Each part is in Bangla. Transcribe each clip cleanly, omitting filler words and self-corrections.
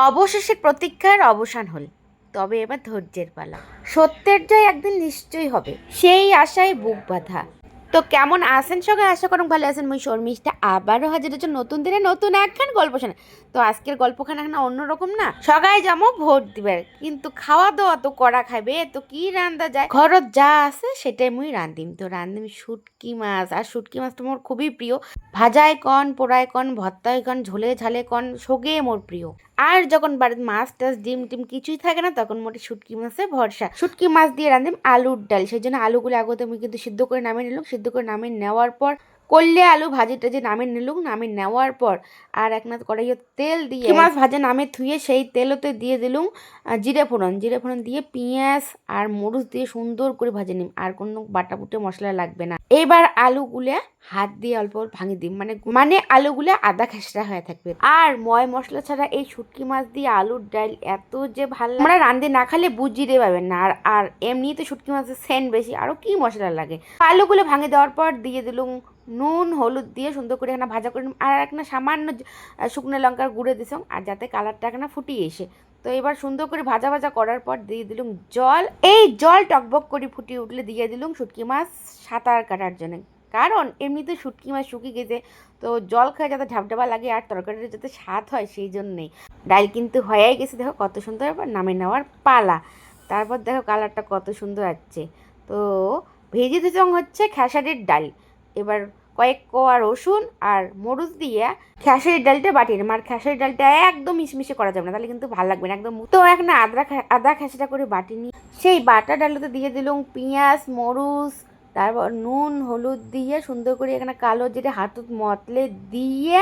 অবশেষে প্রতীক্ষার অবসান হল, তবে এবার ধৈর্যের পালা। সত্যের জয় একদিন নিশ্চয়ই হবে, সেই আশায় বুক বাঁধা। তো কেমন আছেন সবাই? আশা করুন ভালো আছেন। মুই শর্মিষ্ঠা আবারও হাজির হচ্ছে নতুন দিনে নতুন একখান গল্প শোনা। তো আজকের গল্পখানা না অন্যরকম না, সবাই যাবো ভোট দিবার, কিন্তু খাওয়া দাওয়া তো করা খাইবে, তো কি রান্দা যায়, ঘরত যা আছে সেটাই মুই রান্ধিম। তো রান্ধিম শুটকি মাছ, আর শুটকি মাছটা মোর খুবই প্রিয়। ভাজায় কন, পোড়ায় কন, ভর্তায় কন, ঝোলে ঝালে কন, সগে মোর প্রিয়। আর যখন বাড়িতে মাছ টাছ ডিম টিম কিছুই থাকে না, তখন মোটে শুটকি মাছে ভরসা। শুটকি মাছ দিয়ে রান্ধিম আলুর ডাল। সেই জন্য আলুগুলো আগতে আমি কিন্তু সিদ্ধ করে নামিয়ে নিলাম। সিদ্ধ করে নামিয়ে নেওয়ার পর করলে আলু ভাজিটা যে নামিয়ে নিলুম, নামিয়ে নেওয়ার পর আর এক না কড়াইয়ে তেল দিয়ে মাছ ভাজা নামিয়ে ধুয়ে সেই তেলতে দিয়ে দিলুম জিরে ফোড়ন। জিরে ফোড়ন দিয়ে পেঁয়াজ আর মরিচ দিয়ে সুন্দর করে ভাজে নিম, আর কোনো বাটা বুটে মশলা লাগবে না। এবার আলুগুলো হাত দিয়ে অল্প ভাঙি দিম, মানে আলুগুলো আদা খেসরা হয়ে থাকবে। আর ময় মশলা ছাড়া এই শুটকি মাছ দিয়ে আলুর ডাল এত যে ভালো লাগে, আমরা রান্ধে না খালে বুঝিয়ে পাবেন না। আর আর এমনি তো শুটকি মাছের সেন্ট বেশি, আরো কি মশলা লাগে। আলুগুলো ভাঙে দেওয়ার পর দিয়ে দিলুম নুন হলুদ দিয়ে সুন্দর করে এখানে ভাজা করে নিম। আর একটা সামান্য শুকনো লঙ্কার গুঁড়ো দিছং, আর যাতে কালারটা এখানে ফুটিয়ে এসে। তো এবার সুন্দর করে ভাজা ভাজা করার পর দিয়ে দিলুম জল। এই জল টকবক করে ফুটিয়ে উঠলে দিয়ে দিলুম শুটকি মাছ সাঁতার কাটার জন্য, কারণ এমনিতে শুটকি মাছ শুকিয়ে গেছে, তো জল খেয়ে যাতে ঢাবঢাবা লাগে আর তরকারিটা যাতে স্বাদ হয় সেই জন্যেই। ডাল কিন্তু হয়েই গেছে, দেখো কত সুন্দর। এবার নামিয়ে নেওয়ার পালা। তারপর দেখো কালারটা কত সুন্দর আসছে। তো ভেজে দিছং হচ্ছে খেসারির ডাল। এবার কয়েক কোয়া রসুন আর মরিচ দিয়ে খেসারির ডালটা বাটিয়ে নেব। আর খেসারির ডালটা একদম মিশমিশে করা যাবে না, তাহলে কিন্তু ভালো লাগবে না একদম। তো এখন আদা খেসাটা করে বাটি নিয়ে সেই বাটা ডালতে দিয়ে দিলাম পেঁয়াজ মরিচ, তারপর নুন হলুদ দিয়ে সুন্দর করে এখানে কালো জিরে হাতত মতলে দিয়ে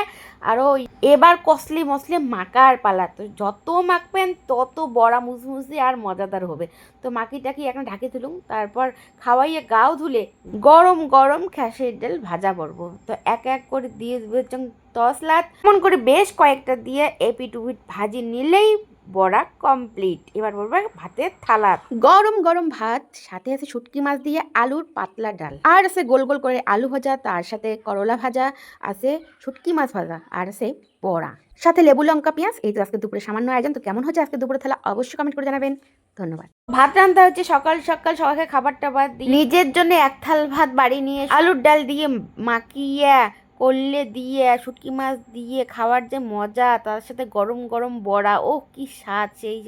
আরও এবার কসলি মসলে মাখার পালা। তো যত মাখবেন তত বড়া মুসমুসি আর মজাদার হবে। তো মাখিটাকি এখানে ঢাকি তুলুম, তারপর খাওয়াইয়ে গাও ধুলে গরম গরম খেসারির ডাল ভাজা পড়বো। তো এক এক করে দিয়ে দিবেন তসলাত, এমন করে বেশ কয়েকটা দিয়ে এপিট উপিট ভাজি নিলেই বড়া কমপ্লিট। এবার বলবো ভাতের থালা, গরম গরম ভাত, সাথে আছে শুটকি মাছ দিয়ে আলুর পাতলা ডাল, আর আছে গোল গোল করে আলু ভাজা, তার সাথে করলা ভাজা, আছে শুটকি মাছ ভাজা, আর আছে বড়া, সাথে লেবু লঙ্কা পেঁয়াজ। এই তো আজকে দুপুরে সামান্য আয়োজন। তো কেমন হচ্ছে আজকে দুপুরে থালা অবশ্যই কমেন্ট করে জানাবেন। ধন্যবাদ। ভাত রান্না হচ্ছে সকাল সকাল সবাইকে খাবার টাবার দিয়ে, নিজের জন্য এক থাল ভাত বাড়ি নিয়ে আলুর ডাল দিয়ে মাখিয়ে করলে দিয়ে শুটকি মাছ দিয়ে খাওয়ার যে মজা, তার সাথে গরম গরম বড়া, ও কি স্বাদ, সেই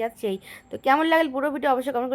তো কেমন লাগল পুরো ভিডিও অবশ্যই কমেন্ট করে